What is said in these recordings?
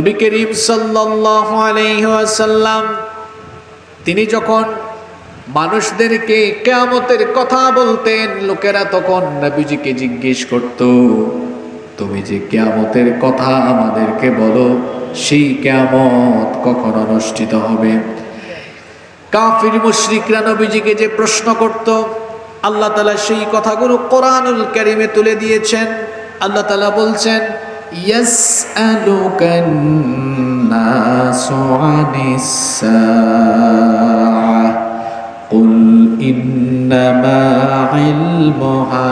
নবী করিম সাল্লাল্লাহু আলাইহি ওয়াসাল্লাম তিনি যখন মানুষদেরকে কিয়ামতের কথা বলতেন, লোকেরা তখন নবীজিকে জিজ্ঞেস করত, তুমি যে কিয়ামতের কথা আমাদেরকে বলো, সেই কিয়ামত কখন অনুষ্ঠিত হবে? কাফির মুশরিকরা নবীজিকে যে প্রশ্ন করত, আল্লাহ তাআলা সেই কথাগুলো কোরআনুল কারীমে তুলে দিয়েছেন। আল্লাহ তাআলা বলছেন, ইয়াসআলুকান নাসু আনিস সাআহ কুল ইন্নামা ইলমুহা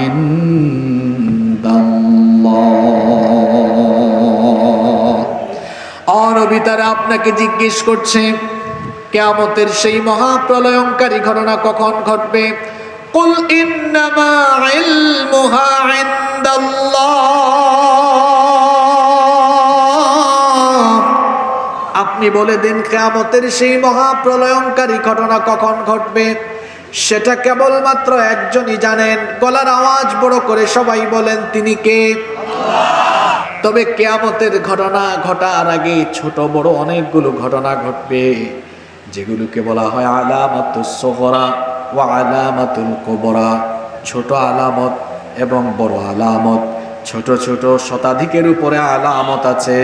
ইনদাল্লাহ। নবী তারা আপনাকে জিজ্ঞেস করছে কিয়ামতের সেই মহাপ্রলয়ঙ্কারী ঘটনা কখন ঘটবে। কুল ইন্নামা ইলমুহা ইনদাল্লাহ, আপনি বলে দিন কিয়ামতের সেই মহাপ্রলয়ঙ্কারী ঘটনা কখন ঘটবে সেটা কেবলমাত্র একজনই জানেন। গলার আওয়াজ বড় করে সবাই বলেন, তিনি কে? তবে কিয়ামতের ঘটনা ঘটার আগে ছোট বড় অনেকগুলো ঘটনা ঘটবে, যেগুলোকে বলা হয় আলামাতুস সুগরা ওয়া আলামাতুল কুবরা। ছোট আলামত এবং বড় আলামত। ছোট ছোট শতাধিকের উপরে আলামত আছে,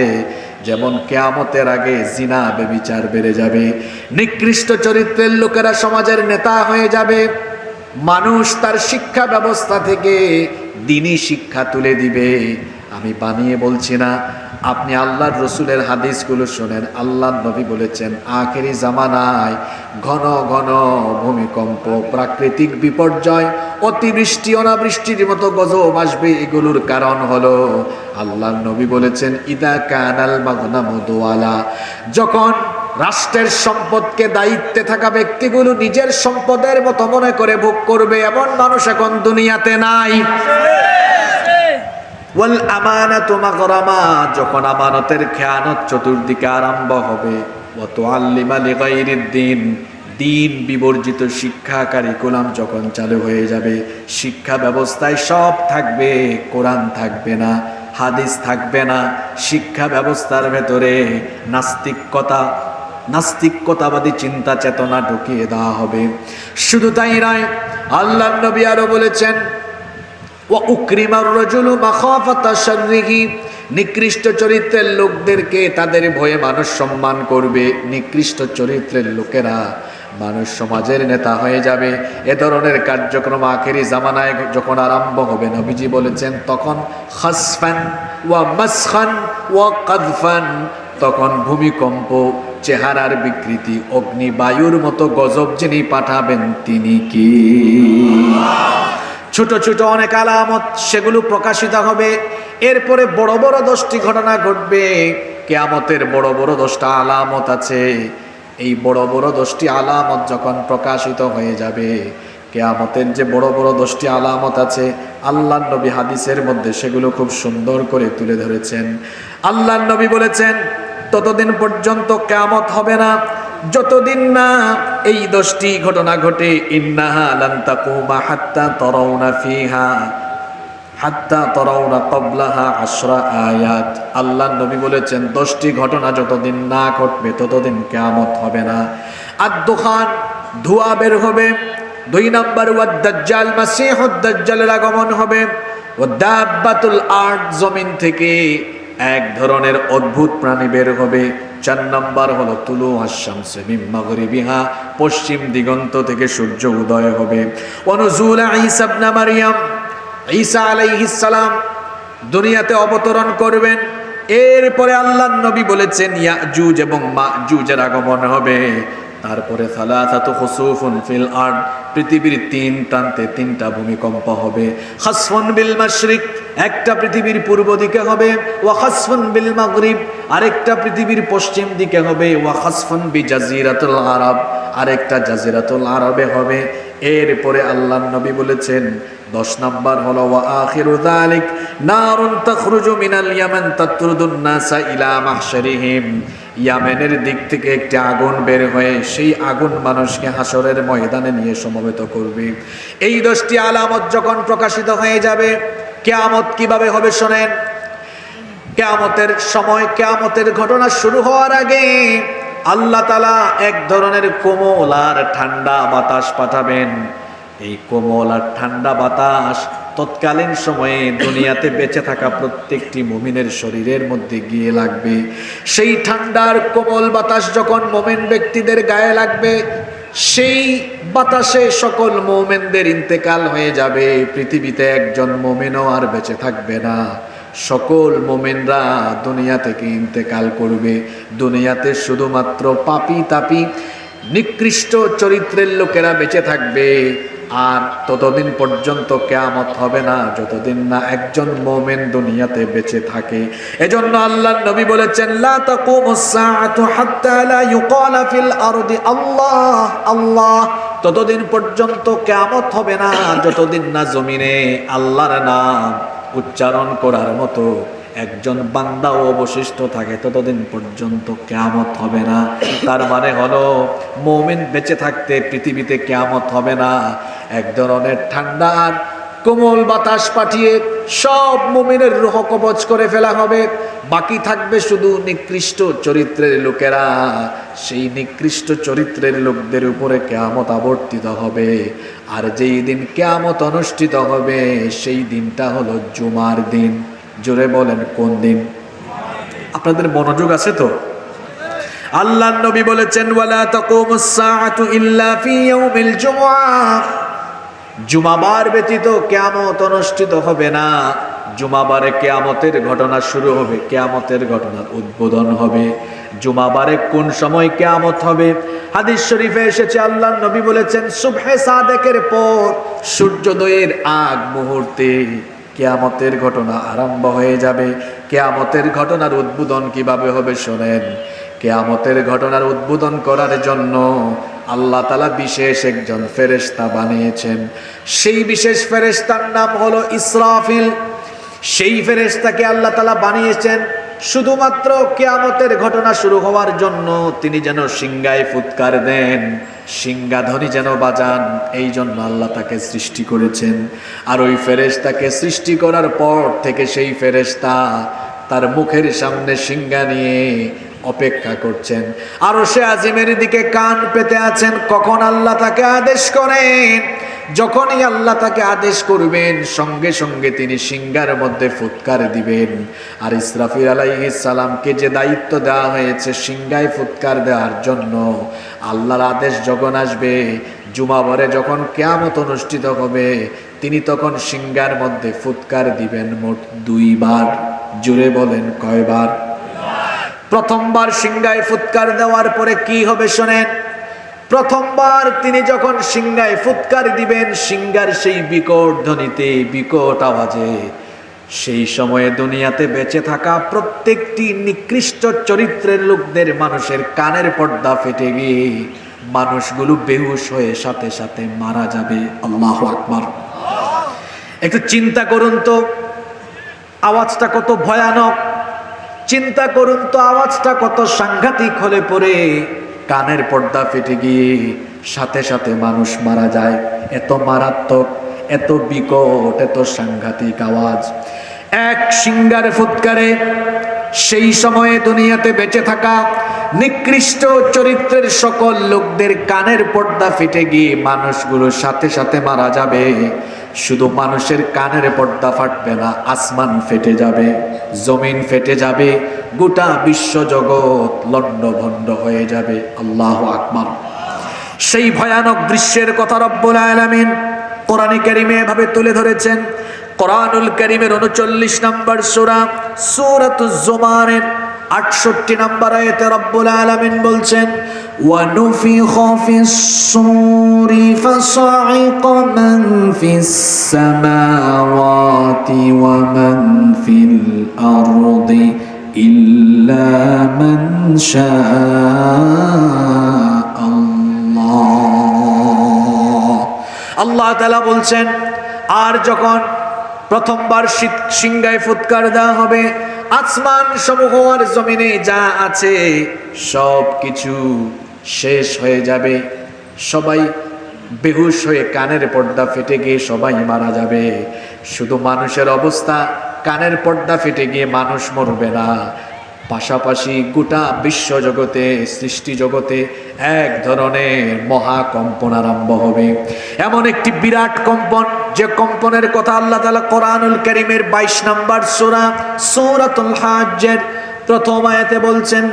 যেমন কিয়ামতের আগে জিনা ব্যভিচার বেড়ে যাবে, নিকৃষ্ট চরিত্রের লোকেরা সমাজের নেতা হয়ে যাবে, মানুষ তার শিক্ষা ব্যবস্থা থেকে দ্বীনি শিক্ষা তুলে দিবে। আমি বানিয়ে বলছি না, আপনি আল্লাহর রসুলের হাদিসগুলো শোনেন। আল্লাহর নবী বলেছেন, আখেরি জামানায় ঘন ঘন ভূমিকম্প, প্রাকৃতিক বিপর্যয়, অতিবৃষ্টি অনাবৃষ্টির মতো গজব আসবে। এগুলোর কারণ হলো, আল্লাহর নবী বলেছেন, ইদা কানাল মাগনামু দুআলা, যখন রাষ্ট্রের সম্পদকে দায়িত্বে থাকা ব্যক্তিগুলো নিজের সম্পদের মতো মনে করে ভোগ করবে, এমন মানুষ এখন দুনিয়াতে নাই। ওয়াল আমানাতু মাগরামা, যখন আমানতের খেয়ানত চতুর্দিকে আরম্ভ হবে। ওয়া তুআল্লিমা লিগাইরিদ দ্বীন, দ্বীন বিবর্জিত শিক্ষা কারিকুলাম যখন চালু হয়ে যাবে, শিক্ষা ব্যবস্থায় সব থাকবে, কোরআন থাকবে না, হাদিস থাকবে না। শিক্ষা ব্যবস্থার ভেতরে নাস্তিকতাবাদী চিন্তা চেতনা ঢুকিয়ে দেওয়া হবে। শুধু তাই নয়, আল্লাহর নবী আরো বলেছেন, নিকৃষ্ট চরিত্রের লোকদেরকে তাদের ভয়ে মানুষ সম্মান করবে। নিকৃষ্ট চরিত্রের লোকেরা মানুষ সমাজের নেতা হয়ে যাবে। এ ধরনের কার্যক্রম আখেরি জামানায় যখন আরম্ভ হবে, নবীজি বলেছেন, তখন খাসফান ওয়া মাসখান ওয়া কাযফান, তখন ভূমিকম্প, চেহারার বিকৃতি, অগ্নি বায়ুর মতো গজব যিনি পাঠাবেন তিনি কি? ছোট ছোট অনেক আলামত, সেগুলো প্রকাশিত হবে। এরপরে বড় বড় 10টি ঘটনা ঘটবে। কিয়ামতের বড় বড় 10টা আলামত আছে। এই বড় বড় 10টি আলামত যখন প্রকাশিত হয়ে যাবে, কিয়ামতের যে বড় বড় 10টি আলামত আছে, আল্লাহর নবী হাদিসের মধ্যে সেগুলো খুব সুন্দর করে তুলে ধরেছেন। আল্লাহর নবী বলেছেন, ততদিন পর্যন্ত কিয়ামত হবে না যতদিন না এই 10টি ঘটনা ঘটে। ইন্নাহা লান তাকুমা হাত্তা তারাউনা ফিহা হাত্তা তারাউনা ক্বাবলাহা 10 আয়াত। আল্লাহর নবী বলেছেন, 10টি ঘটনা যতদিন না ঘটবে ততদিন কিয়ামত হবে না। আদ-দুখান, ধোঁয়া বের হবে। 2 নাম্বার, ওয়াদ-দাজ্জাল, মাসিহুদ দাজ্জালের আগমন হবে। ওয়াদ-দাব্বাতুল আরদ, জমিন থেকে এক ধরনের অদ্ভুত প্রাণী বের হবে। 4 নাম্বার হলো তুলু আশ-শামসি মিন মাগরিবিহা, পশ্চিম দিগন্ত থেকে সূর্য উদয় হবে। অনুজুল ঈসা ইবনে মারইয়াম, ঈসা আলাইহিস সালাম দুনিয়াতে অবতরণ করবেন। এরপরে আল্লাহর নবী বলেছেন, ইয়াজুজ এবং মাজুজের আগমন হবে। তারপরে সালাসাতু খুসুফুন ফিল আরদ, পৃথিবীর 3 প্রান্তে 3টা ভূমিকম্প হবে। খাসফুন বিল মাশরিক, একটা পৃথিবীর পূর্ব দিকে হবে। ওয়া খাসফুন বিল মাগরিব, আরেকটা পৃথিবীর পশ্চিম দিকে হবে। ওয়া খাসফুন বি জাজিরাতুল আরব, আরেকটা জাজিরাতুল আরবে হবে। এরপরে আল্লাহর নবী বলেছেন, 10 নাম্বার হলো, ওয়া আখিরু যালিক নারুন তাখরুজু মিনাল ইয়ামান তাতরুদুন নাসা ইলা মাহশারিহিম, ইয়ামেনের দিক থেকে একটি আগুন বের হয়ে সেই আগুন মানুষকে হাসরের ময়দানে নিয়ে সমবেত করবে। এই 10টি আলামত যখন প্রকাশিত হয়ে যাবে, কিয়ামত কিভাবে হবে শোনেন। কিয়ামতের সময়, কিয়ামতের ঘটনা শুরু হওয়ার আগে আল্লাহ তাআলা এক ধরনের কোমল আর ঠান্ডা বাতাস পাঠাবেন। এই কোমল আর ঠান্ডা বাতাস তৎকালীন সময়ে দুনিয়াতে বেঁচে থাকা প্রত্যেকটি মুমিনের শরীরের মধ্যে গিয়ে লাগবে। সেই ঠান্ডার কোমল বাতাস যখন মুমিন ব্যক্তিদের গায়ে লাগবে, সেই বাতাসে সকল মুমিনদের ইন্তেকাল হয়ে যাবে। পৃথিবীতে একজন মুমিনও আর বেঁচে থাকবে না, সকল মুমিনরা দুনিয়া থেকে ইন্তেকাল করবে। দুনিয়াতে শুধুমাত্র পাপী তাপী নিকৃষ্ট চরিত্রের লোকেরা বেঁচে থাকবে। আর ততদিন পর্যন্ত কিয়ামত হবে না যতদিন না একজন মুমিন দুনিয়াতে বেঁচে থাকে। এজন্য আল্লাহর নবী বলেছেন, লা তাকুমুস সাআতু হাত্তা লা ইউকালা ফিল আরদি আল্লাহ আল্লাহ। ততদিন পর্যন্ত কিয়ামত হবে না যতদিন না জমিনে আল্লাহর নাম উচ্চারণ করার মতো একজন বান্দাও অবশিষ্ট থাকে, ততদিন পর্যন্ত কিয়ামত হবে না। তার মানে হলো মুমিন বেঁচে থাকতে পৃথিবীতে কিয়ামত হবে না। এক ধরনের ঠান্ডা আর কোমল বাতাস পাঠিয়ে সব মুমিনের রূহ কবজ করে ফেলা হবে। বাকি থাকবে শুধু নিকৃষ্ট চরিত্রের লোকেরা। সেই নিকৃষ্ট চরিত্রের লোকদের উপরে কিয়ামত আবর্তিত হবে। আর যেই দিন কিয়ামত অনুষ্ঠিত হবে সেই দিনটা হলো জুমার দিন। জোরে বলেন কোন দিন? আপনাদের মনোযোগ আছে তো? আল্লাহর নবী বলেছেন, ওয়ালা তাকুমুস সাআতু ইল্লা ফি ইয়াউমিল জুমআহ। জুমাবার ব্যতীত কিয়ামত অনুষ্ঠিত হবে না। জুমাবারে কিয়ামতের ঘটনা শুরু হবে, কিয়ামতের ঘটনার উদ্বোধন হবে। জুমাবারে কোন সময় কিয়ামত হবে? হাদিস শরীফে এসেছে, আল্লাহর নবী বলেছেন, সুবহে সাদেকের পর সূর্যোদয়ের আগ মুহূর্তে কিয়ামতের ঘটনা আরম্ভ হয়ে যাবে। কিয়ামতের ঘটনার উদ্বোধন কিভাবে হবে শোনেন। কিয়ামতের ঘটনার উদ্বোধন করার জন্য আল্লাহ তাআলা বিশেষ একজন ফেরেশতা বানিয়েছেন। সেই বিশেষ ফেরেশতার নাম হলো ইসরাফিল। সেই ফেরেশতাকে আল্লাহ তাআলা বানিয়েছেন শুধুমাত্র কিয়ামতের ঘটনা শুরু হওয়ার জন্য। তিনি যেন সিংহায় ফুৎকার দেন, সিংহাধ্বনি যেন বাজান, এই জন্য আল্লাহ তাকে সৃষ্টি করেছেন। আর ওই ফেরেশতাকে সৃষ্টি করার পর থেকে সেই ফেরেশতা তার মুখের সামনে সিংহা নিয়ে অপেক্ষা করছেন। আরশে আজিমের দিকে কান পেতে আছেন কখন আল্লাহ তাকে আদেশ করেন। যখনই আল্লাহ তাকে আদেশ করবেন সঙ্গে সঙ্গে তিনি সিংহার মধ্যে ফুৎকার দিবেন। আর ইসরাফিল আলাইহিস সালামকে যে দায়িত্ব দেওয়া হয়েছে সিংহায় ফুৎকার দেওয়ার জন্য, আল্লাহর আদেশ যখন আসবে, জুমাবারে যখন কিয়ামত অনুষ্ঠিত হবে, তিনি তখন সিংহার মধ্যে ফুৎকার দিবেন মোট 2 বার। জুড়ে বলেন কয়বার? প্রথমবার সিংহায় ফুৎকার দেওয়ার পরে কি হবে শোনেন। প্রথমবার তিনি যখন সিংহায় ফুৎকার দিবেন, সিংহার সেই বিকট ধ্বনিতে, বিকট আওয়াজে সেই সময়ে দুনিয়াতে বেঁচে থাকা প্রত্যেকটি নিকৃষ্ট চরিত্রের লোকদের মানুষের কানের পর্দা ফেটে গিয়ে মানুষগুলো বেহুশ হয়ে সাথে সাথে মারা যাবে। আল্লাহু আকবার। একটু চিন্তা করুন তো আওয়াজটা কত ভয়ানক। চিন্তা করুন তো আওয়াজটা কত সাংঘাতিক হলে পরে কানের পর্দা ফেটে গিয়ে সাথে সাথে মানুষ মারা যায়। এত মারাত্মক, এত বিকট, এত সাংঘাতিক আওয়াজ। এক সিংহার ফুৎকারে সেই সময়ে দুনিয়াতে বেঁচে থাকা নিকৃষ্ট চরিত্রের সকল লোকদের কানের পর্দা ফেটে গিয়ে মানুষগুলো সাথে সাথে মারা যাবে। শুধু মানুষের কানের পর্দা ফাটবে না, আসমান ফেটে যাবে, জমিন ফেটে যাবে, গোটা বিশ্ব জগৎ লণ্ডভণ্ড হয়ে যাবে। আল্লাহু আকবার। সেই ভয়ানক দৃশ্যের কথা রব্বুল আলামিন কোরআনে কারীমে এভাবে তুলে ধরেছেন। কোরআনুল কারীমের 39 নম্বর সূরা সূরাতুজ জুমারের 68 নম্বর আয়াতে রব্বুল আলামিন বলছেন, ওয়া নুফিখা ফিস সূরি ফাসাইকা মান ফিস সামাওয়াতি ওয়া মান ফিল আরদি ইল্লা মান শাআল্লাহ। আল্লাহ তাআলা বলছেন, আর যখন প্রথমবার সিংহায় ফুৎকার দেওয়া হবে, আসমান সমূহ আর জমিনে যা আছে সব কিছু শেষ হয়ে যাবে। সবাই বেহুশ হয়ে কানের পর্দা ফেটে গিয়ে সবাই মারা যাবে। শুধু মানুষের অবস্থা কানের পর্দা ফেটে গিয়ে মানুষ মরবে না, পাশাপাশি গোটা বিশ্ব জগতে, সৃষ্টি জগতে এক ধরনের মহাকম্পন আরম্ভ হবে। এমন একটি বিরাট কম্পন, যে কম্পনের কথা আল্লাহ তাআলা কোরআনুল কারীমের 22 নম্বর সূরা সূরাতুল হাজ্জের প্রথম আয়াতে বলছেন,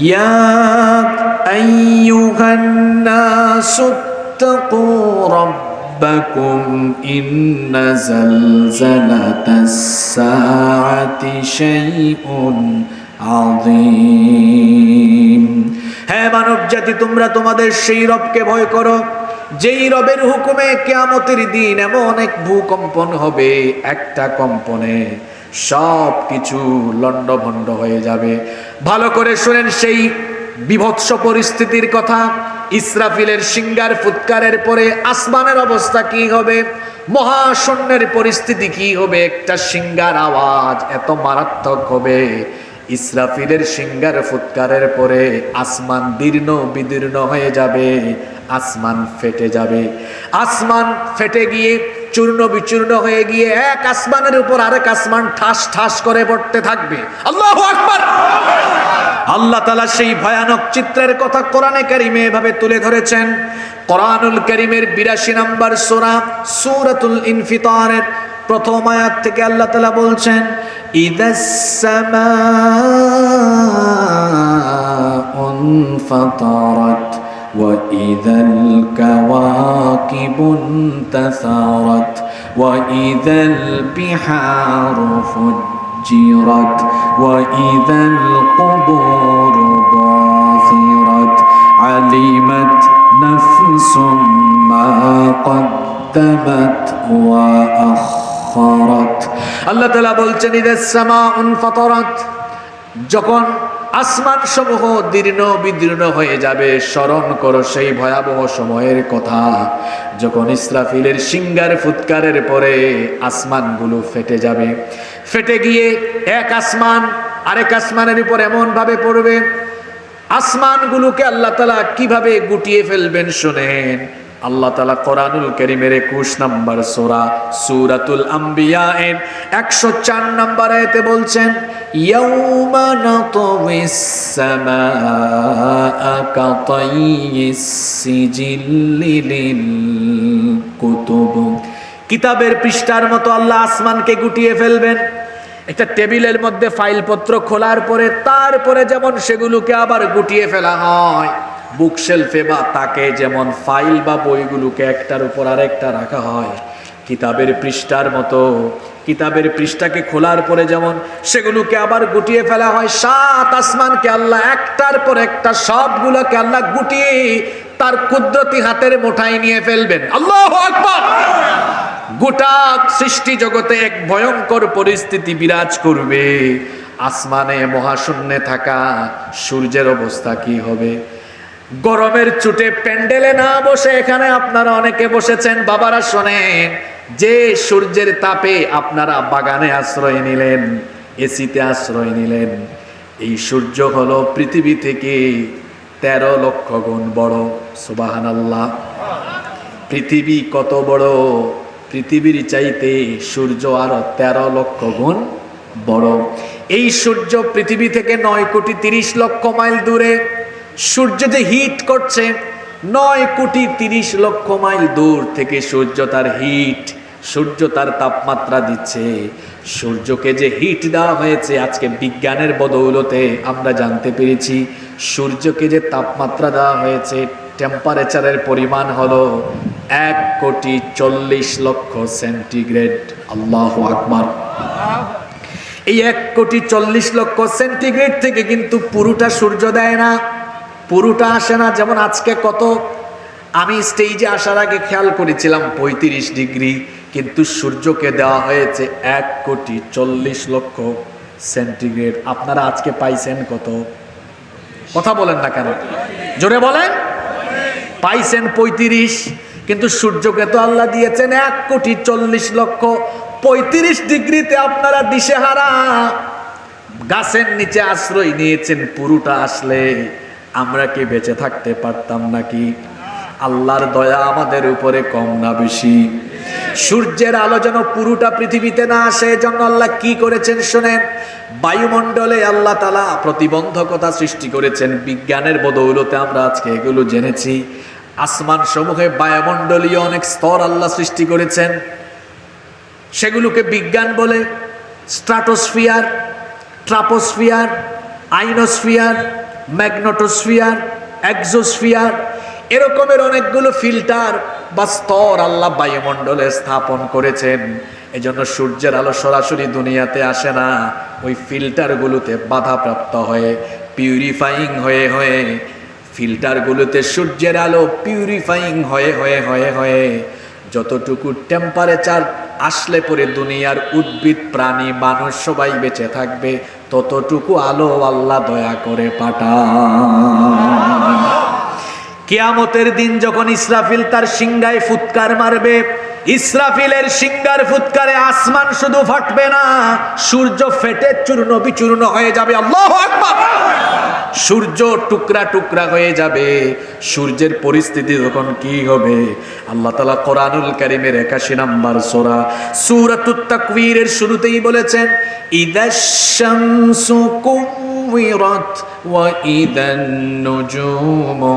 ইয়া আইয়ুহান নাসুত্তাকু রাব্বাকুম ইন্না জালজালাতাস সাআতি শাইউন আযীম। হ্যাঁ মানব জাতি, তোমরা তোমাদের সেই রবকে ভয় করো যেই রবের হুকুমে কিয়ামতের দিন এমন এক ভূকম্পন হবে, একটা কম্পনে সব কিছু লণ্ডভণ্ড হয়ে যাবে। ভালো করে শুনেন সেই বিভৎস পরিস্থিতির কথা। ইসরাফিলের সিংহার ফুৎকারের পরে আসমানের অবস্থা কি হবে, মহাশূন্যের পরিস্থিতি কি হবে। একটা সিংহার আওয়াজ এত মারাত্মক হবে, ইসরাফিলের সিংহার ফুৎকারের পরে আসমান দীর্ণ বিদীর্ণ হয়ে যাবে, আসমান ফেটে যাবে। আসমান ফেটে গিয়ে চূর্ণ বিচূর্ণ হয়ে গিয়ে এক আসমানের উপর আরেক আসমান ঠাস ঠাস করে পড়তে থাকবে। আল্লাহু আকবার। আল্লাহ তাআলা সেই ভয়ানক চিত্রের কথা কোরআনে কারিমে এভাবে তুলে ধরেছেন। কোরআনুল কারীমের 82 নম্বর সূরা সূরাতুল ইনফিতারের প্রথম আয়াত থেকে আল্লাহ তাআলা বলছেন, ইদাস সামাউন ফাতারাত ওয়া ইদাল কাওয়াকিবুন তাসারাত ওয়া ইদাল বিহারু ফুজ্জিরাত ওয়া ইদাল কুবুরু বাসিরাত আলিমাত নাফসুম মা কদ্দামাত ওয়া আখখারাত। আল্লাহ তাআলা বলছেন, ইদাস সামাউন ফাতারাত, যখন আসমান সমূহ দীর্ণ বিদীর্ণ হয়ে যাবে, স্মরণ করো সেই ভয়াবহ সময়ের কথা, যখন ইসরাফিলের সিংহার ফুৎকারের পরে আসমানগুলো ফেটে যাবে। ফেটে গিয়ে এক আসমান আরেক আসমানের উপর এমন ভাবে পড়বে, আসমানগুলোকে আল্লাহ তাআলা কিভাবে গুটিয়ে ফেলবেন শুনেন। আল্লাহ তাআলা কোরআনুল কারীমের 21 নম্বর সূরা সূরাতুল আম্বিয়া এর 104 নম্বর আয়াতে বলছেন, ইয়াউমা নাতওয়িস সামাআ কাতাইয়িস সিজিল্লি লিল কুতুব। কিতাবের পৃষ্ঠার মতো আল্লাহ আসমানকে গুটিয়ে ফেলবেন। একটা টেবিলের মধ্যে ফাইলপত্র খোলার পরে তারপরে যেমন সেগুলোকে আবার গুটিয়ে ফেলা হয়, বুকশেলফে বা তাকে যেমন ফাইল বা বইগুলোকে একটার উপর আরেকটা রাখা হয়, কিতাবের পৃষ্ঠার মতো কিতাবের পৃষ্ঠাকে খোলার পরে যেমন সেগুলোকে আবার গুটিয়ে ফেলা হয়, 7 আসমানকে আল্লাহ একটার পর একটা সবগুলোকে আল্লাহ গুটিয়ে তার কুদরতি হাতের মুঠায় নিয়ে ফেলবেন। আল্লাহু আকবার। গোটা সৃষ্টি জগতে এক ভয়ঙ্কর পরিস্থিতি বিরাজ করবে। আসমানে মহাশূন্যে থাকা সূর্যের অবস্থা কি হবে? গরমের চুটে প্যান্ডেলে না বসে এখানে আপনারা অনেকে বসেছেন, বাবারা শোনেন, যে সূর্যের তাপে আপনারা বাগানে আশ্রয় নিলেন, এসিতে আশ্রয় নিলেন, এই সূর্য হলো পৃথিবী থেকে 13 লক্ষ গুণ বড়। সুবহানাল্লাহ। পৃথিবী কত বড়? পৃথিবীর চাইতে সূর্য আরো 13 লক্ষ গুণ বড়। এই সূর্য পৃথিবী থেকে 9,30,00,000 মাইল দূরে। সূর্য যে হিট করছে, 9,30,00,000 মাইল দূর থেকে সূর্য তার হিট, সূর্য তার তাপমাত্রা দিচ্ছে। সূর্যকে যে হিট দেওয়া হয়েছে, আজকে বিজ্ঞানের বদৌলতে আমরা জানতে পেরেছি সূর্যকে যে তাপমাত্রা দেওয়া হয়েছে, টেম্পারেচারের পরিমাণ হলো 1,40,00,000 সেন্টিগ্রেড। আল্লাহু আকবার। এই 1,40,00,000 সেন্টিগ্রেড থেকে কিন্তু পুরোটা সূর্য দেয় না, পুরোটা আসে না। যেমন আজকে কত, আমি স্টেজে আসার আগে খেয়াল করেছিলাম 35 ডিগ্রি, কিন্তু সূর্যকে দেওয়া হয়েছে 1,40,00,000 সেন্টিগ্রেড। আপনারা আজকে পাইছেন কত? কথা বলেন না কেন? জোরে বলেন। পাইছেন 35, কিন্তু সূর্যকে তো আল্লাহ দিয়েছেন 1,40,00,000। 35 ডিগ্রিতে আপনারা দিশেহারা, গাছের নিচে আশ্রয় নিয়েছেন। পুরোটা আসলে আমরা কি বেঁচে থাকতে পারতাম নাকি? আল্লাহর দয়া আমাদের উপরে কম না বেশি? সূর্যের আলো যেন পুরোটা পৃথিবীতে না আসে, এজন্য আল্লাহ কি করেছেন শোনেন। বায়ুমণ্ডলে আল্লাহ তাআলা প্রতিবন্ধকতা সৃষ্টি করেছেন। বিজ্ঞানের বদৌলতে আমরা আজকে এগুলো জেনেছি। আসমান সমূহে বায়ুমণ্ডলীয় অনেক স্তর আল্লাহ সৃষ্টি করেছেন, সেগুলোকে বিজ্ঞান বলে স্ট্রাটোস্ফিয়ার, ট্রাপোস্ফিয়ার, আইনোস্ফিয়ার, ম্যাগনেটোস্ফিয়ার, এক্সোস্ফিয়ার, এরকমের অনেকগুলো ফিল্টার বা স্তর আল্লাহ বায়ুমণ্ডলে স্থাপন করেছেন। এজন্য সূর্যের আলো সরাসরি দুনিয়াতে আসে না, ওই ফিল্টারগুলোতে বাধাপ্রাপ্ত হয়ে পিউরিফাইং হয়ে ফিল্টারগুলোতে সূর্যের আলো পিউরিফাইং হয়ে যতটুকু টেম্পারেচার আসলে পরে দুনিয়ার উদ্ভিদ প্রাণী মানুষ সবাই বেঁচে থাকবে, ততটুকু আলো আল্লাহ দয়া করে পাঠান। কিয়ামতের দিন যখন ইসরাফিল তার সিংহায় ফুৎকার মারবে, ইসরাফিলের সিংহার ফুৎকারে আসমান শুধু ফাটবে না, সূর্য ফেটে চূর্ণ বিচূর্ণ হয়ে যাবে। আল্লাহু আকবার। সূর্য টুকরা টুকরা হয়ে যাবে। সূর্যের পরিস্থিতি তখন কি হবে? আল্লাহ তাআলা কোরআনুল কারীমের 81 নম্বর সূরা সূরাতুত তাকবীরের শুরুতেই বলেছেন, ইদাশ শামসু কুওয়িরাত ওয়া ইদান নুজুমু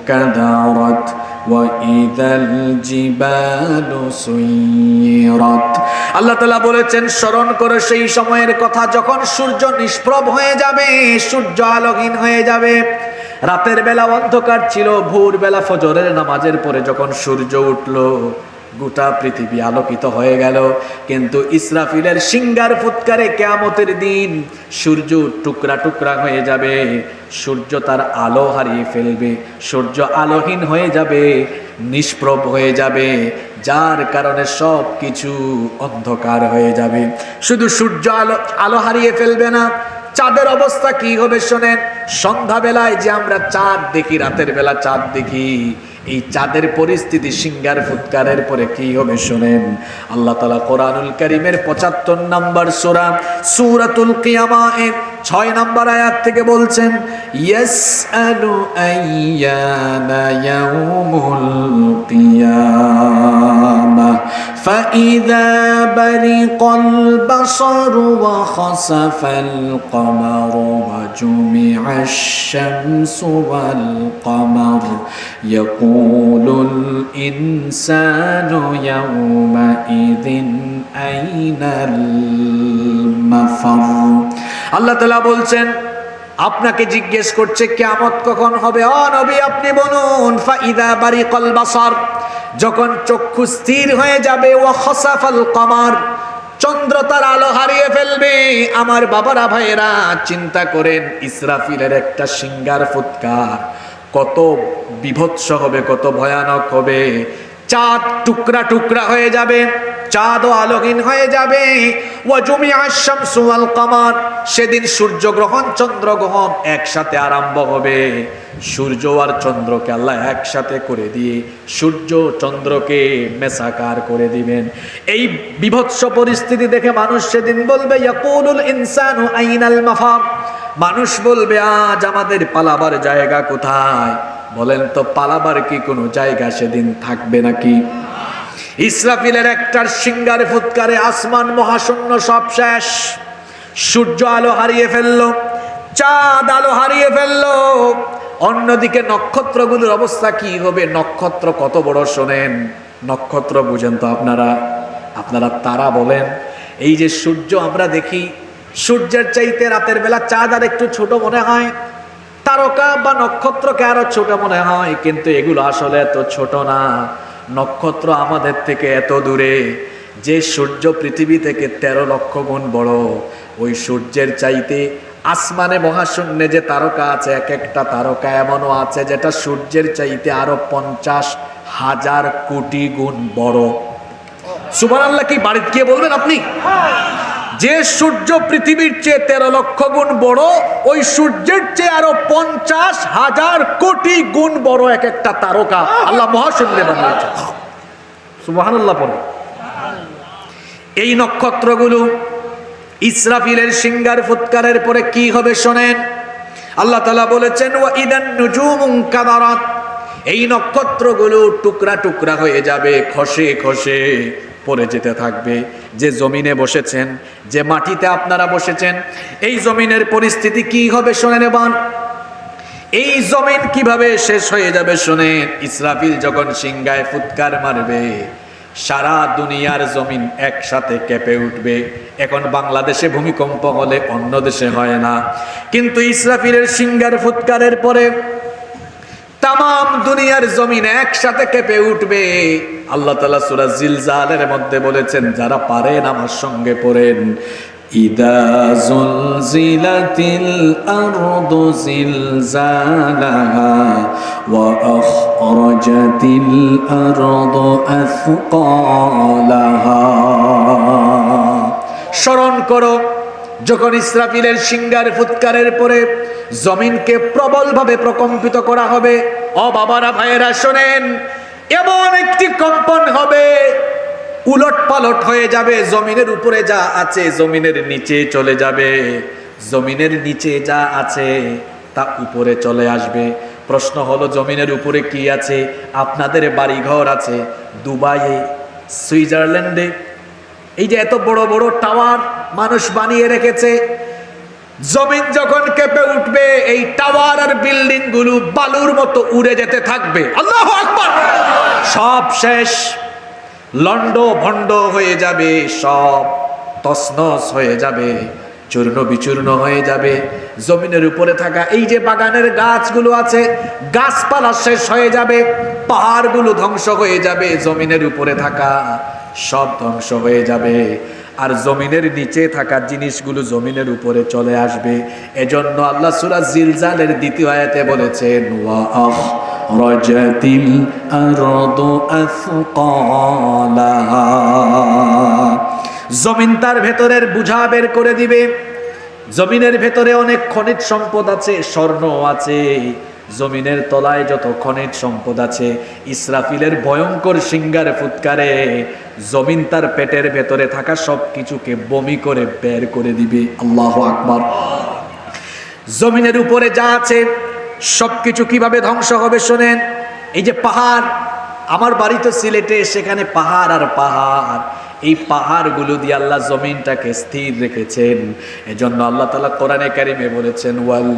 কাদারাত ওয়া ইদাল জিবালু সুয়িরাত। আল্লাহ তাআলা বলেছেন, স্মরণ করো সেই সময়ের কথা যখন সূর্য নিষ্প্রভ হয়ে যাবে, সূর্য আলোহীন হয়ে যাবে। রাতের বেলা অন্ধকার ছিল, ভোরবেলা ফজরের নামাজের পরে যখন সূর্য উঠলো, গোটা পৃথিবী আলোকিত হয়ে গেল। কিন্তু ইসরাফিলের সিংহার ফুৎকারে কিয়ামতের দিন সূর্য টুকরা টুকরা হয়ে যাবে, সূর্য তার আলো হারিয়ে ফেলবে, সূর্য আলোহীন হয়ে যাবে, নিষ্প্রভ হয়ে যাবে, যার কারণে সব কিছু অন্ধকার হয়ে যাবে। শুধু সূর্য আলো হারিয়ে ফেলবে না, চাঁদের অবস্থা কি হবে শোনেন। সন্ধ্যাবেলায় যে আমরা চাঁদ দেখি, রাতের বেলা চাঁদ দেখি, এই চাঁদের পরিস্থিতি সিংহার ফুৎকারের পরে কি হবে শোনেন। আল্লাহ তাআলা কোরআনুল কারীমের 75 নম্বর সূরা সূরাতুল কিয়ামাহ 6 নম্বর আয়াত থেকে বলছেন, ইয়াসআলু আইয়ানা ইয়াউমুল কিয়ামাহ ফাইযা বারিকাল বাসারু ওয়া খাসাফাল কমারু ওয়া জুমিআশ শামসু ওয়াল কমার ইয়াকুলুল ইনসানু ইয়াওমাইযিন আইনাল মাফার। আল্লাহ তাআলা বলছেন, আপনাকে জিজ্ঞেস করছে কিয়ামত কখন হবে। ও নবী আপনি বলুন, ফাইদা বারিকাল বাসার, যখন চক্ষু স্থির হয়ে যাবে, ওয়া খাসাফাল কমার, চন্দ্র তার আলো হারিয়ে ফেলবে। আমার বাবারা ভাইয়েরা চিন্তা করেন, ইসরাফিলের একটা সিংহার ফুৎকার কত বিভৎস হবে, কত ভয়ানক হবে। চাঁদ টুকরা টুকরা হয়ে যাবে, চাঁদও আলোহীন হয়ে যাবে। ওয়া জুমিআশ শামসু ওয়াল কমার, সেদিন সূর্যগ্রহণ চন্দ্রগ্রহণ একসাথে আরম্ভ হবে। সূর্য আর চন্দ্রকে আল্লাহ একসাথে করে দিয়ে সূর্য চন্দ্রকে মেসাকার করে দিবেন। এই বিভৎস পরিস্থিতি দেখে মানুষ সেদিন বলবে, ইয়াকুলুল ইনসানু আইনাল মাফার, মানুষ বলবে আজ আমাদের পালাবার জায়গা কোথায়? বলেন তো, পালাবার কি কোনো জায়গা সেদিন থাকবে নাকি? ইসরাফিলের একটার সিংহার ফুৎকারে আসমান মহাশূন্য সব শেষ। সূর্য আলো হারিয়ে ফেললো, চাঁদ আলো হারিয়ে ফেললো। অন্যদিকে নক্ষত্রগুলোর অবস্থা কি হবে? নক্ষত্র কত বড় শোনেন, নক্ষত্র বুঝেন তো আপনারা? তারা বলেন, এই যে সূর্য আমরা দেখি, সূর্যের চাইতে রাতের বেলা চাঁদ আর একটু ছোট মনে হয়, তারকা বা নক্ষত্রকে আরো ছোট মনে হয়, কিন্তু এগুলো আসলে এত ছোট না। নক্ষত্র আমাদের থেকে এত দূরে। যে সূর্য পৃথিবী থেকে 13 লক্ষ গুণ বড়, ওই সূর্যের চাইতে আসমানে মহাশূন্যে যে তারকা আছে, এক একটা তারকা এমনও আছে যেটা সূর্যের চাইতে আরো 50,000 কোটি গুণ বড়। সুবহানাল্লাহ, কি বাড়িতে গিয়ে বলবেন আপনি? যে সূর্য পৃথিবীর চেয়ে 13 লক্ষ গুণ বড়, ওই সূর্যের চেয়ে আরো 50,000 কোটি গুণ বড় এক একটা তারকা আল্লাহ মহাশূন্যে বানিয়েছে। সুবহানাল্লাহ বলে। এই নক্ষত্রগুলো ইসরাফিলের সিংহার ফুৎকারের পরে কি হবে শোনেন। আল্লাহ তাআলা বলেছেন, ওয়া ইদান নুজুমু কাদারাত, এই নক্ষত্রগুলো টুকরা টুকরা হয়ে যাবে, খসে খসে পড়ে যেতে থাকবে। যে জমিনে বসেছেন, যে মাটিতে আপনারা বসেছেন, এই জমিনের পরিস্থিতি কি হবে শোনেন এবার। এই জমিন কিভাবে শেষ হয়ে যাবে শোনেন। ইসরাফিল যখন সিংহায় ফুৎকার মারবে, সারা দুনিয়ার জমিন একসাথে কেঁপে উঠবে। এখন বাংলাদেশে ভূমিকম্প হলে অন্য দেশে হয় না, কিন্তু ইসরাফিলের সিংহার ফুৎকারের পরে তাম দুনিয়ার জমিন একসাথে কেঁপে উঠবে। আল্লাহ তাআলা সূরা জিলজালের মধ্যে বলেছেন, যারা পারেন আমার সঙ্গে পড়েন, ইদা জুলজিলাতিল আরদু জিলজালাহা ওয়া আখরাজাতিল আরদু আথকালাহা। স্মরণ করো, যখন ইসরাফিলের সিংহার ফুৎকারের পরে জমিনকে প্রবলভাবে প্রকম্পিত করা হবে। ও বাবারা, ভাইয়েরা শোনেন, এমন একটি কম্পন হবে, উলট পালট হয়ে যাবে। জমিনের উপরে যা আছে জমিনের নিচে চলে যাবে, জমিনের নিচে যা আছে তা উপরে চলে আসবে। প্রশ্ন হলো, জমিনের উপরে কি আছে? আপনাদের বাড়িঘর আছে দুবাইয়ে, সুইজারল্যান্ডে, এই যে এত বড় বড় টাওয়ার মানুষ বানিয়ে রেখেছে। জমিন যখন কেঁপে উঠবে, এই টাওয়ার আর বিল্ডিং গুলো বালুর মতো উড়ে যেতে থাকবে। আল্লাহু আকবার। সব শেষ, লন্ড ভন্ড হয়ে যাবে, সব তছনছ হয়ে যাবে, চূর্ণ বিচূর্ণ হয়ে যাবে। জমিনের উপরে থাকা এই যে বাগানের গাছগুলো আছে, গাছপালা শেষ হয়ে যাবে, পাহাড়গুলো ধ্বংস হয়ে যাবে, জমিনের উপরে থাকা সব ধ্বংস হয়ে যাবে। আর জমিনের নিচে থাকা জিনিসগুলো জমিনের উপরে চলে আসবে। এজন্য আল্লাহ সূরা জিলজালের দ্বিতীয় আয়াতে বলেছেন, ওয়া আখরাজাতিল আরদু আথকালাহা। জমিন তার ভেতরের বোঝা বের করে দিবে। জমিনের ভেতরে অনেক খনিজ সম্পদ আছে, স্বর্ণ আছে, জমিনের তলায় যত খনিজ সম্পদ আছে, ইসরাফিলের ভয়ঙ্কর সিংহার ফুৎকারে জমিন তার পেটের ভেতরে থাকা সব কিছুকে বমি করে বের করে দিবে। আল্লাহু আকবার। জমিনের উপরে যা আছে সবকিছু কিভাবে ধ্বংস হবে শোনেন। এই যে পাহাড়, আমার বাড়ি তো সিলেটে, সেখানে পাহাড় আর পাহাড়, এই পাহাড়গুলো দিয়ে আল্লাহ জমিনটাকে স্থির রেখেছেন। এজন্য আল্লাহ তাআলা কোরআনে কারিমে বলেছেন, ওয়াল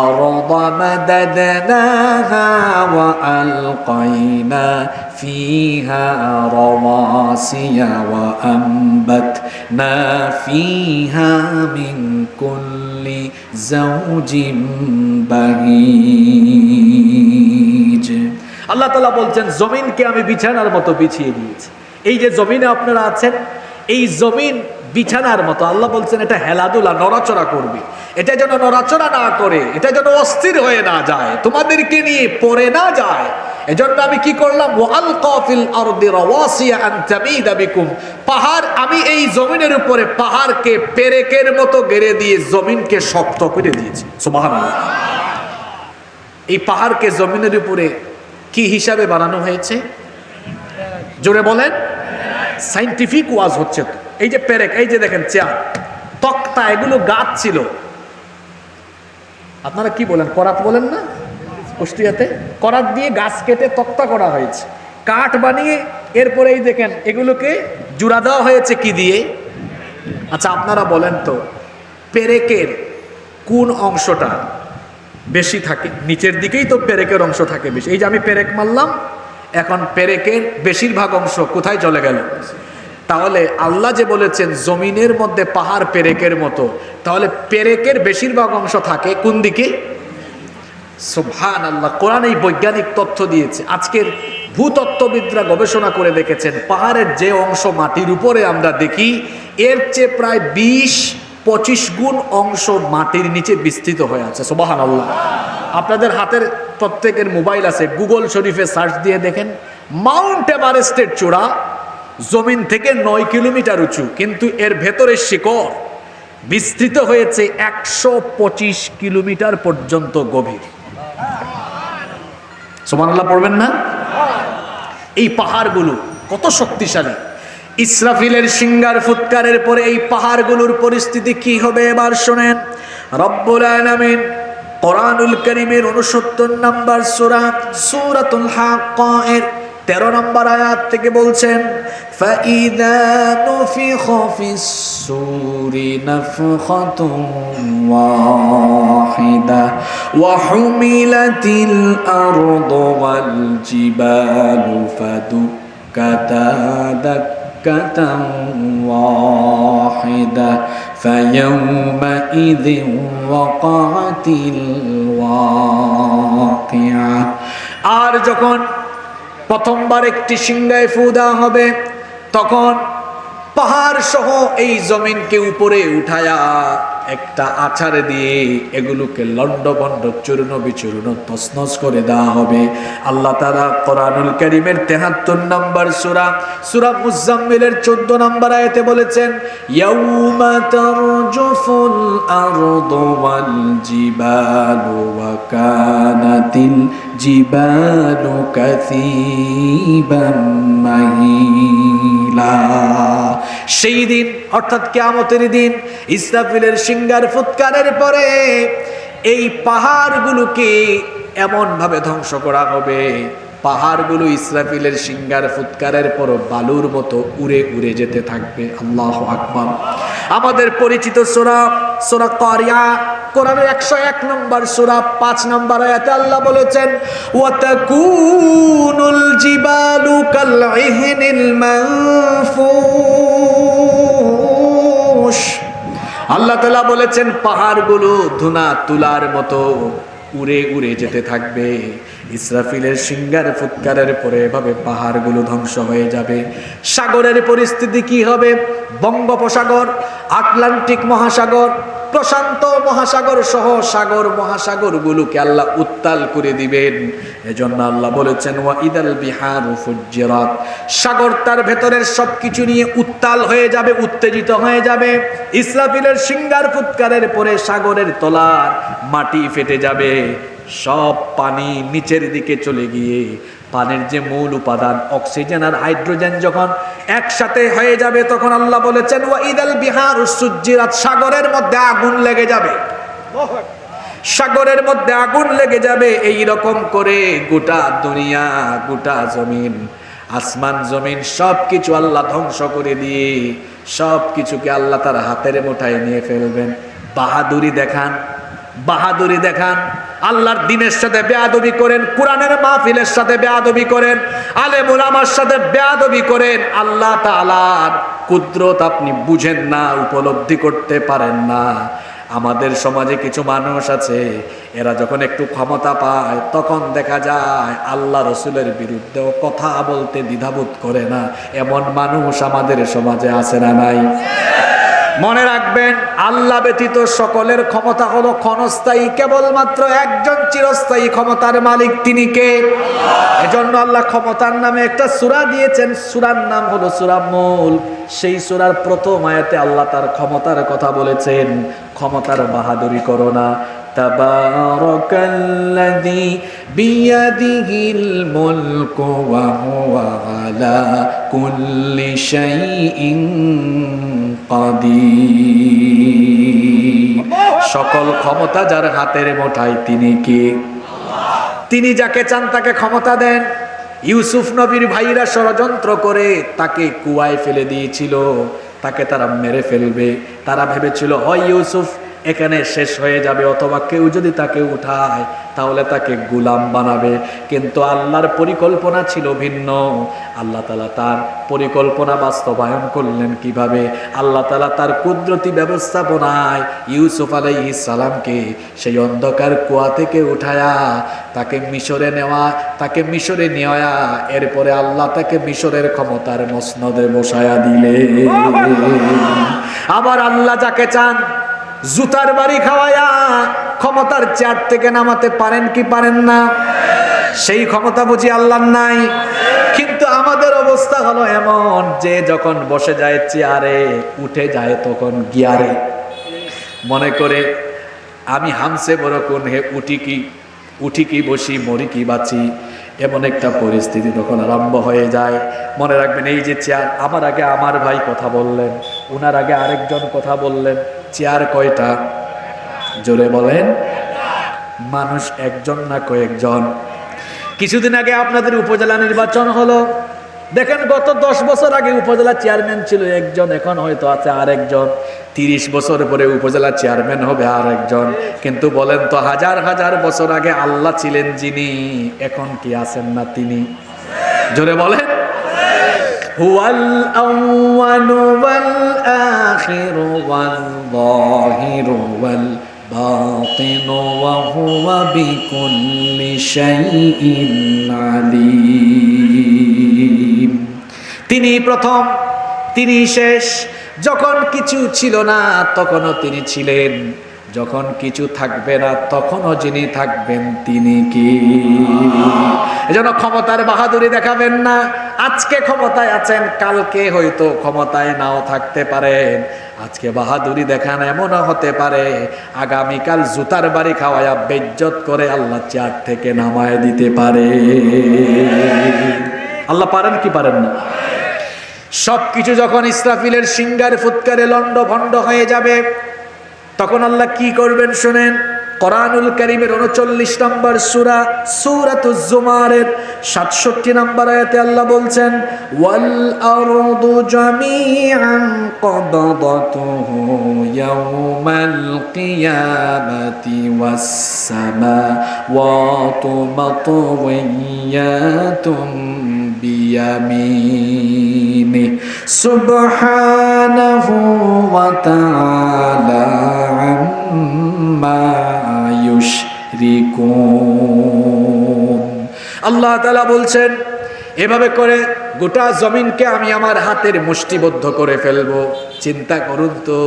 আরদা মাদাদনাহা ওয়া আলকাইনা ফিহা রাওয়াসিয়া ওয়া আমবাতনা ফিহা মিন কুল্লি যাওজিন বাহিজ। আল্লাহ তাআলা বলছেন, জমিনকে আমি বিছানার মতো বিছিয়ে দিয়েছি। এই যে জমিনে আপনারা আছেন, এই জমিন বিছানার মতো। আল্লাহ বলছেন এটা হেলাদুলা, নড়াচড়া করবে, এটা যেন নড়াচড়া না করে, এটা যেন অস্থির হয়ে না যায়, তোমাদেরকে নিয়ে পড়ে না যায়। এজন্য আমি কি করলাম, ওয়ালকা ফিল আরদি রাওয়াসিয়া আন তামিদা বিকুম। পাহাড়, আমি এই জমিনের উপরে পাহাড়কে পেরেকের মতো গেড়ে দিয়ে জমিনকে শক্ত করে দিয়েছি। সুবহানাল্লাহ। এই পাহাড়কে জমিনের উপরে কি হিসাবে বানানো হয়েছে? জোরে বলেন। সাইন্টিফিক ওয়াজ হচ্ছে তো। এই যে পেরেক, এই যে দেখেন চেয়ার, তক্তা, এগুলো গাছ ছিল। আপনারা কি বলেন, করাত বলেন না কুষ্টিয়াতে? করাত দিয়ে গাছ কেটে তক্তা করা হয়েছে, কাঠ বানিয়ে এরপরে এই দেখেন এগুলোকে জোড়া দেওয়া হয়েছে কি দিয়ে? আচ্ছা আপনারা বলেন তো, পেরেকের কোন অংশটা বেশি থাকে? নিচের দিকেই তো পেরেকের অংশ থাকে বেশি। এই যে আমি পেরেক মারলাম, এখন পেরেকের বেশিরভাগ অংশ কোথায় চলে গেল? তাহলে আল্লাহ যে বলেছেন জমিনের মধ্যে পাহাড় পেরেকের মতো, তাহলে পেরেকের বেশিরভাগ অংশ থাকে কোন দিকে? সুবহানাল্লাহ। কোরআন এই বৈজ্ঞানিক তথ্য দিয়েছে। আজকের ভূতত্ত্ববিদরা গবেষণা করে দেখেছেন, পাহাড়ের যে অংশ মাটির উপরে আমরা দেখি, এর চেয়ে প্রায় 20-25 গুণ অংশ মাটির নিচে বিস্তৃত হয়ে আছে। সুবহানাল্লাহ। আপনাদের হাতের প্রত্যেকের মোবাইল আছে, গুগল শরীফে সার্চ দিয়ে দেখেন, মাউন্ট এভারেস্টের চূড়া জমিন থেকে 9 কিলোমিটার উঁচু, কিন্তু এর ভেতরের শিকড় বিস্তৃত হয়েছে 125 কিলোমিটার পর্যন্ত গভীর। সুবহানাল্লাহ পড়বেন না? এই পাহাড়গুলো কত শক্তিশালী। ইসরাফিলের সিংহার ফুৎকারের পরে এই পাহাড়গুলোর পরিস্থিতি কি হবে এবার শোনেন। রব্বুল আলামিন কোরআনুল কারীমের 69 নম্বর সূরা সূরাতুল হাক্কা এর 13 নম্বর আয়াত থেকে বলছেন, فإذا نفخ في الصور نفخة واحدة وحملت الأرض والجبال فدكتا دكة واحدة فيومئذ وقعت الواقعة আর যখন প্রথমবার একটি সিংহায় ফু দেওয়া হবে তখন পাহাড় সহ এই জমিনকে উপরে উঠায়া একটা আছাড় দিয়ে এগুলোকে লন্ডভন্ড চূর্ণ বিচূর্ণ তছনছ করে দেওয়া হবে। আল্লাহ তাআলা কোরআনুল কারীমের ৭৩ নম্বর সূরা সূরা মুজাম্মিলের ১৪ নম্বর আয়াতে বলেছেন, ইয়াউমা তারজুফুল আরদু ওয়াল জিবালু ওয়া কানাতিল জিবালু কাসীবাম মাহিলা। সেই দিন অর্থাৎ কিয়ামতের দিন ইসরাফিলের সিংহার ফুৎকারের পরে এই পাহাড়গুলোকে এমন ভাবে ধ্বংস করা হবে, পাহাড়গুলো ইসরাফিলের সিংহার ফুৎকারের পর বালুর মতো উড়ে উড়ে যেতে থাকবে। আল্লাহু আকবার। আমাদের পরিচিত সূরা সূরা কারিয়া, কোরআনের ১০১ নম্বর সূরা ৫ নম্বর আয়াতে আল্লাহ বলেছেন, ওয়া তাকুনুল জিবালু কালইহনিল মানফুশ। আল্লাহ তাআলা বলেছেন পাহাড়গুলো ধুনা তুলার মতো উড়ে উড়ে যেতে থাকবে। ইসরাফিলের সিংহার ফুৎকারের পরে এভাবে পাহাড়গুলো ধ্বংস হয়ে যাবে। সাগরের পরিস্থিতি কি হবে? বঙ্গোপসাগর, আটলান্টিক মহাসাগর, প্রশান্ত মহাসাগর সহ সাগর মহাসাগরগুলোকে আল্লাহ উত্তাল করে দিবেন। এজন্য আল্লাহ বলেছেন, ওয়া ইদাল বিহারু ফুজ্জিরাত। সাগর তার ভেতরের সবকিছু নিয়ে উত্তাল হয়ে যাবে, উত্তেজিত হয়ে যাবে। ইসরাফিলের সিংহার ফুৎকারের পরে সাগরের তলার মাটি ফেটে যাবে, সব পানি নিচের দিকে চলে গিয়ে পানির যে মূল উপাদান অক্সিজেন আর হাইড্রোজেন যখন একসাথে হয়ে যাবে তখন আল্লাহ বলেছেন, ওয়া ইদাল বিহারু সুজ্জিরাত। সাগরের মধ্যে আগুন লেগে যাবে, সাগরের মধ্যে আগুন লেগে যাবে। এই রকম করে গোটা দুনিয়া, গোটা জমিন, আসমান জমিন সবকিছু আল্লাহ ধ্বংস করে দিয়ে সবকিছুকে আল্লাহ তার হাতের মুঠায় নিয়ে ফেলবেন। বাহাদুরি দেখান, বাহাদুরি দেখান। আল্লাহর দ্বীনের সাথে বেয়াদবি করেন, কোরআনের মাহফিলের সাথে বেয়াদবি করেন, আলেম উলামার সাথে বেয়াদবি করেন। আল্লাহ তাআলার কুদরত আপনি বুঝেন না, উপলব্ধি করতে পারেন না। আমাদের সমাজে কিছু মানুষ আছে, এরা যখন একটু ক্ষমতা পায় তখন দেখা যায় আল্লাহ রসুলের বিরুদ্ধেও কথা বলতে দ্বিধাবোধ করে না। এমন মানুষ আমাদের সমাজে আছে না নাই? মনে রাখবেন, আল্লাহ ব্যতীত সকলের ক্ষমতা হলো ক্ষণস্থায়ী, কেবলমাত্র একজন চিরস্থায়ী ক্ষমতার মালিক, তিনি কে? এজন্য আল্লাহ ক্ষমতার নামে একটা সূরা দিয়েছেন, সূরার নাম হলো সূরা মুলক। সেই সূরার প্রথম আয়াতে আল্লাহ তার ক্ষমতার কথা বলেছেন। ক্ষমতার বাহাদুরি করো না। তাবারাকাল্লাযী বিয়াদিহিল মুলকু ওয়া হুয়া আলা কুল্লি শাইইন কাদির। সকল ক্ষমতা যার হাতের মুঠায়, তিনি কে? তিনি যাকে চান তাকে ক্ষমতা দেন। ইউসুফ নবীর ভাইরা ষড়যন্ত্র করে তাকে কুয়ায় ফেলে দিয়েছিল, তাকে তারা মেরে ফেলবে। তারা ভেবেছিল হয় ইউসুফ এখানে শেষ হয়ে যাবে, অথবা কেউ যদি তাকে উঠায় তাহলে তাকে গোলাম বানাবে। কিন্তু আল্লাহর পরিকল্পনা ছিল ভিন্ন। আল্লাহ তাআলা তার পরিকল্পনা বাস্তবায়ন করলেন কিভাবে? আল্লাহ তাআলা তার কুদরতি ব্যবস্থাপনায় ইউসুফ আলাইহিস সালামকে সেই অন্ধকার কুয়া থেকে উঠায়া তাকে মিশরে নেওয়া, তাকে মিশরে নেওয়া, এরপরে আল্লাহ তাকে মিশরের ক্ষমতার মসনদে বসায়া দিলে। আবার আল্লাহ যাকে চান জুতার বাড়ি খাওয়ায়া ক্ষমতার চেয়ার থেকে নামাতে পারেন কি পারেন না? সেই ক্ষমতা বুঝি আল্লাহর নাই? কিন্তু আমাদের অবস্থা হলো এমন যে যখন বসে যায় চেয়ারে, উঠে যায় তখন গিয়ারে। মনে করে আমি হামসে বড় কোন হে, উঠি কি বসি, মরি কি বাঁচি, এমন একটা পরিস্থিতি তখন আরম্ভ হয়ে যায়। মনে রাখবেন, এই যে চেয়ার, আমার আগে আমার ভাই কথা বললেন, উনার আগে আরেকজন কথা বললেন। চেয়ার কয়টা? জোরে বলেন। মানুষ একজন না কয়েকজন? কিছুদিন আগে আপনাদের উপজেলা নির্বাচন হলো, দেখেন গত 10 বছর আগে উপজেলা চেয়ারম্যান ছিল একজন, এখন হয়তো আছে আরেকজন। 30 বছর পরে উপজেলা চেয়ারম্যান হবে আরেকজন। কিন্তু বলেন তো, হাজার হাজার বছর আগে আল্লাহ ছিলেন যিনি, এখন কি আছেন না তিনি? জোরে বলেন। হুয়াল আউয়ালু ওয়াল আখিরু ওয়াল যাহিরু ওয়াল বাতিনু ওয়া হুয়া বিকুল্লি শাইইন আলীম। তিনি প্রথম, তিনি শেষ। যখন কিছু ছিল না তখনও তিনি ছিলেন, যখন কিছু থাকবে না তখনও যিনি থাকবেন তিনি কি? এজন্য ক্ষমতার বাহাদুরি দেখাবেন না। আজকে ক্ষমতায় আছেন, কালকে হয়তো ক্ষমতায় নাও থাকতে পারেন। আজকে বাহাদুরি দেখান, এমনও হতে পারে আগামীকাল জুতার বাড়ি খাওয়ায়া বেইজ্জত করে আল্লাহ চেয়ার থেকে নামায় দিতে পারে। আল্লাহ পারেন কি পারেন না? সবকিছু যখন ইসরাফিলের সিংহার ফুৎকারে লন্ড ভন্ড হয়ে যাবে, তখন আল্লাহ কি করবেন শুনেন। কোরআনুল কারীমের 39 নম্বর সূরা সূরাতুজ জুমারের 67 নম্বর আয়াতে আল্লাহ বলছেন, ওয়াল আরদু জামিআন কবদাতুহু ইয়াওমাল কিয়ামাতি ওয়াস সামাওয়াতু মাতওয়িয়াতুম বিয়ামিনি সুবহানাহু ওয়া তাআলা আম্মা ইউশরিকুন। আল্লাহ তাআলা বলছেন, এভাবে করে গোটা জমিনকে আমি আমার হাতের মুষ্টিবদ্ধ করে ফেলবো। চিন্তা করুন তো,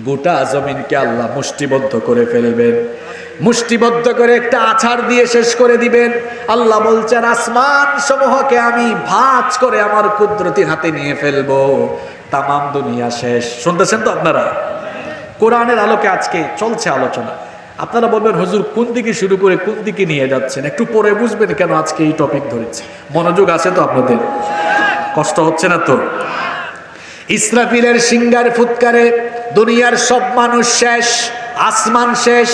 গোটা জমিনকে আল্লাহ মুষ্টিবদ্ধ করে ফেলবেন, মুষ্টিবদ্ধ করে একটা আছাড় দিয়ে শেষ করে দিবেন। আল্লাহ বলছেন, আসমান সমূহকে আমি ভাঁজ করে আমার কুদরতি হাতে নিয়ে ফেলবো, তামাম দুনিয়া শেষ। শুনতেছেন তো আপনারা? কোরআনের আলোকে আজকে চলছে আলোচনা। আপনারা বলবেন, হুজুর কোন দিকে শুরু করে কোন দিকে নিয়ে যাচ্ছেন? একটু পরে বুঝবেন কেন আজকে এই টপিক ধরেছে। মনোযোগ আছে তো আপনাদের? কষ্ট হচ্ছে না তো? ইসরাফিলের সিংহার ফুৎকারে দুনিয়ার সব মানুষ শেষ, আসমান শেষ,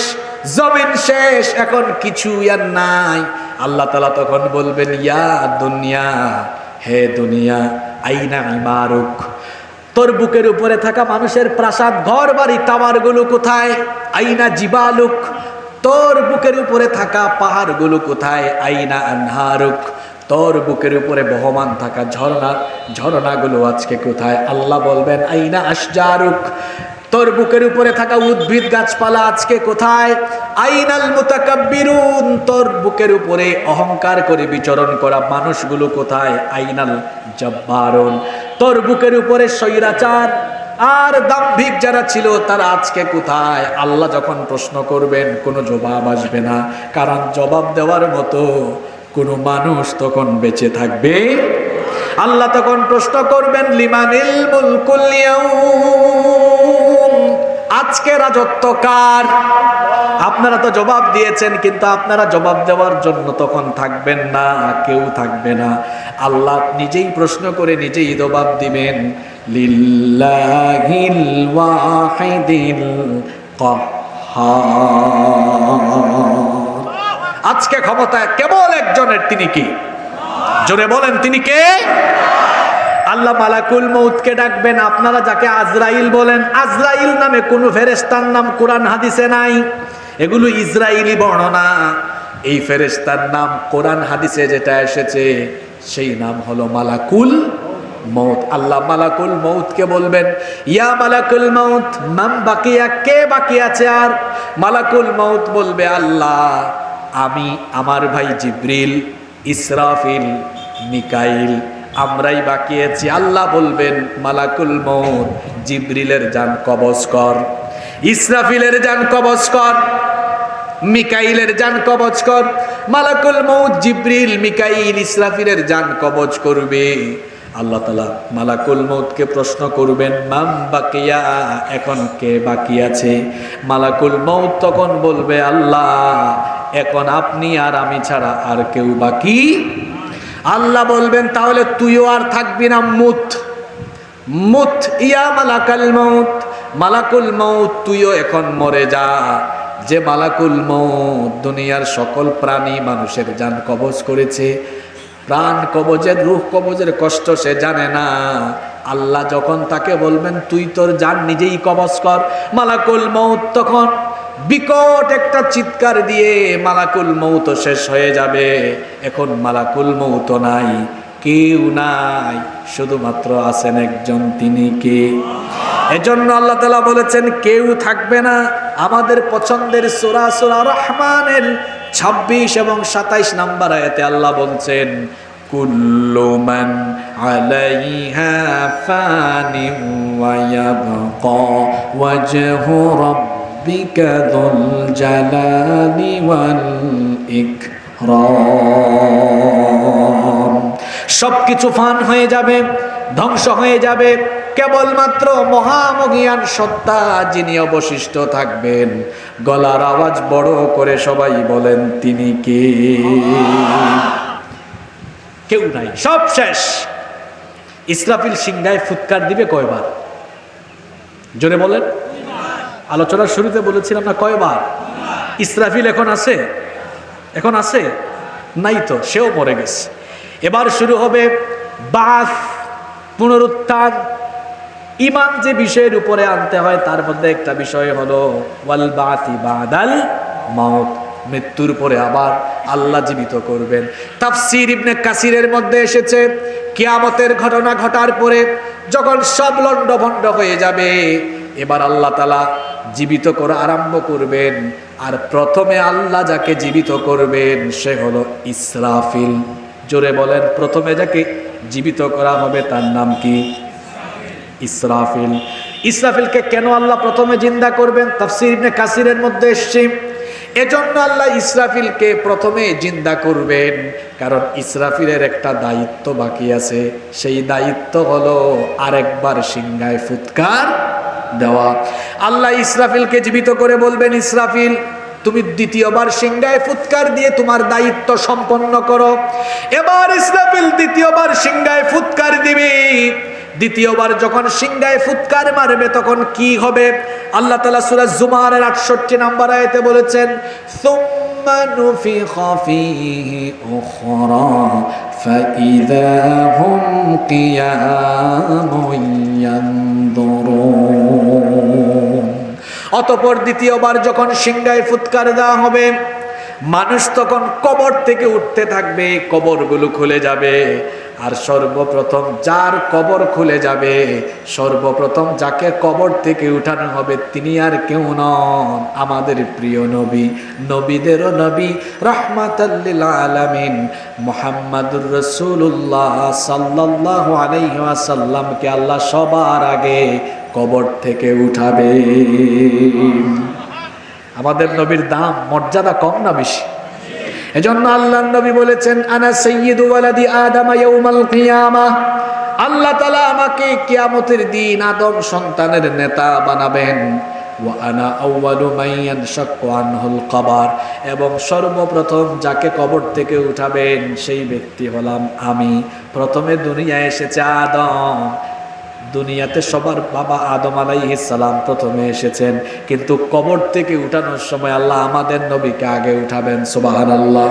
জমিন শেষ, এখন কিছু আর নাই। আল্লাহ তাআলা তখন বলবেন, ইয়া দুনিয়া, হে দুনিয়া, আইনা ইমারুক, তোর বুকের উপরে থাকা মানুষের প্রাসাদ, ঘর বাড়ি, টাওয়ারগুলো কোথায়? আইনা জিবালুক, তোর বুকের উপরে থাকা পাহাড়গুলো কোথায়? আইনা আনহারুক, তোর বুকের উপরে বহমান থাকা ঝর্ণাগুলো আজকে কোথায়? আল্লাহ বলবেন, আইনা আশজারুক, তোর বুকের উপরে থাকা উদ্ভিদ গাছপালা আজকে কোথায়? আইনাল মুতাকাব্বিরুন, তোর বুকের উপরে অহংকার করে বিচরণ করা মানুষগুলো কোথায়? আইনাল জাব্বারুন, তোর বুকের উপরে স্বৈরাচার আর দাম্ভিক যারা ছিল তারা আজকে কোথায়? আল্লাহ যখন প্রশ্ন করবেন কোনো জবাব আসবে না, কারণ জবাব দেওয়ার মতো কোনো মানুষ তখন বেঁচে থাকবে। আল্লাহ তখন প্রশ্ন করবেন, লিমানিল মুলকুল ইয়াউম, আজকে রাজত্ব কার? আপনারা তো জবাব দিয়েছেন, কিন্তু আপনারা জবাব দেওয়ার জন্য তখন থাকবেন না, কেউ থাকবে না। আল্লাহ নিজেই প্রশ্ন করে নিজেই জবাব দিবেন, লিল্লাহিল ওয়াহিদিল কাহ্হার, আজকে ক্ষমতা কেবল একজনের, তিনি কি? জোরে বলেন, তিনি কে? আল্লাহ মালাকুল মউতকে ডাকবেন। আপনারা যাকে আজরাইল বলেন, আজরাইল নামে কোন ফেরেশতার নাম কোরআন হাদিসে নাই, এগুলো ইসরাইলি বর্ণনা। এই ফেরেশতার নাম কোরআন হাদিসে যেটা এসেছে সেই নাম হলো মালাকুল মউত। আল্লাহ মালাকুল মউতকে বলবেন, ইয়া মালাকুল মউত মান বাকিয়া, কে বাকি আছে? আর মালাকুল মউত বলবে, আল্লাহ আমি, আমার ভাই জিব্রিল, ইসরাফিল, মিকাইল, আমরাই বাকি আছি। আল্লাহ বলবেন, মালাকুল মউত জিব্রিলের জান কবজ কর, ইসরাফিলের জান কবজ কর, মিকাইলের জান কবজ কর। মালাকুল মউত জিব্রিল, মিকাইল, ইসরাফিলের জান কবজ করবে। আল্লাহ তাআলা মালাকুল মউতকে প্রশ্ন করবেন, মাম বাকিয়া, এখন কে বাকি আছে? মালাকুল মউত তখন বলবে, আল্লাহ এখন আপনি আর আমি ছাড়া আর কেউ বাকি। আল্লাহ বলবেন, তাহলে তুইও আর থাকবি না, মুত মুত ইয়া মালাকুল মউত, মালাকুল মউত তুইও এখন মরে যা। যে মালাকুল মউত দুনিয়ার সকল প্রাণী মানুষের জান কবজ করেছে, প্রাণ কবজের, রূহ কবজের কষ্ট সে জানে না। আল্লাহ যখন তাকে বলবেন তুই তোর জান নিজেই কবজ কর, মালাকুল মউত তখন বিকট একটা চিৎকার দিয়ে মালাকুল মউত শেষ হয়ে যাবে। এখন মালাকুল মউত নাই, কেউ নাই, শুধুমাত্র আছেন একজন, তিনি কে? এজন্য আল্লাহ তাআলা বলেছেন কেউ থাকবে না। আমাদের পছন্দের সূরা সূরা রহমানের 26 এবং 27 নম্বর আয়াতে আল্লাহ বলছেন কুল্লু মান আলাইহা ফানি ওয়া ইয়াবকা ওয়াজহু রাব্বিকা যুল জালালি ওয়াল ইকরাম। সবকিছু ফান হয়ে যাবে, ধ্বংস হয়ে যাবে, কেবলমাত্র মহামহিয়ান সত্তা যিনি অবশিষ্ট থাকবেন। গলার আওয়াজ বড় করে সবাই বলেন তিনি কে? কেউ নাই, সব শেষ। ইসরাফিল সিংহায় ফুৎকার দিবে কয়বার? জোরে বলেন। আলোচনার শুরুতে বলেছিলাম না কয়বার? ইসরাফিল এখন আছে? এখন আছে? নাই তো, সেও মরে গেছে। এবার শুরু হবে বাস, পুনরুত্থান। ঈমান যে বিষয়ের উপরে আনতে হয় তার মধ্যে একটা বিষয় হলো ওয়াল বাতি বাদাল মাউত, মৃত্যুর পরে আবার আল্লাহ জীবিত করবেন। তাফসীর ইবনে কাসিরের মধ্যে এসেছে কিয়ামতের ঘটনা ঘটার পরে যখন সব লন্ডভন্ড হয়ে যাবে, এবার আল্লাহ তাআলা জীবিত করা আরম্ভ করবেন। আর প্রথমে আল্লাহ যাকে জীবিত করবেন সে হলো ইসরাফিল। জোরে বলেন, প্রথমে যাকে জীবিত করা হবে তার নাম কি? ইসরাফিল। ইসরাফিলকে কেন আল্লাহ প্রথমে জিন্দা করবেন? তাফসীর ইবনে কাসিরের মধ্যে এসেছে এজন্য আল্লাহ ইসরাফিলকে প্রথমে জিন্দা করবেন, কারণ ইসরাফিলের একটা দায়িত্ব বাকি আছে। সেই দায়িত্ব হলো আরেকবার সিংহায় ফুৎকার দেওয়া। আল্লাহ ইসরাফিলকে জীবিত করে বলবেন, ইসরাফিল তুমি দ্বিতীয়বার সিংহায় ফুৎকার দিয়ে তোমার দায়িত্ব সম্পন্ন করো। এবার ইসরাফিল দ্বিতীয়বার সিংহায় ফুৎকার দিবে। দ্বিতীয়বার যখন সিংহায় ফুৎকার মারবে তখন কি হবে? আল্লাহ তাআলা সূরা জুমারের 68 নম্বর আয়াতে বলেছেন সুম্মা নুফিখা ফীহি উখরা ফাইযা হুম কিয়ামুন ইয়ানদুরুন। অতঃপর দ্বিতীয়বার যখন সিংহায় ফুৎকার দেওয়া হবে, মানুষ তখন কবর থেকে উঠতে থাকবে, কবরগুলো খুলে যাবে। আর সর্বপ্রথম যার কবর খুলে যাবে, সর্বপ্রথম যাকে কবর থেকে উঠানো হবে তিনি আর কেউ নন, আমাদের প্রিয় নবী, নবীদেরও নবী, রাহমাতাল লিল আলামিন মুহাম্মাদুর রাসূলুল্লাহ সাল্লাল্লাহু আলাইহি ওয়াসাল্লামকে আল্লাহ সবার আগে কবর থেকে উঠাবে। আমাদের নবীর দাম, মর্যাদা কম না বেশি? এজন্য আল্লাহর নবী বলেছেন আনা সাইয়্যিদু ওয়ালাদি আদম ইয়াউমাল কিয়ামাহ। আল্লাহ তাআলা আমাকে কিয়ামতের দিন আদম সন্তানের নেতা বানাবেন। ওয়া আনা আউয়ালু মান ইয়ানশাক্কু আনহুল কবর, এবং সর্বপ্রথম যাকে কবর থেকে উঠাবেন সেই ব্যক্তি হলাম আমি। প্রথমে দুনিয়ায় এসেছে আদম, দুনিয়াতে সবার বাবা আদম আলাইহিস সালাম প্রথমে এসেছেন, কিন্তু কবর থেকে উঠানোর সময় আল্লাহ আমাদের নবীকে আগে উঠাবেন। সুবহানাল্লাহ।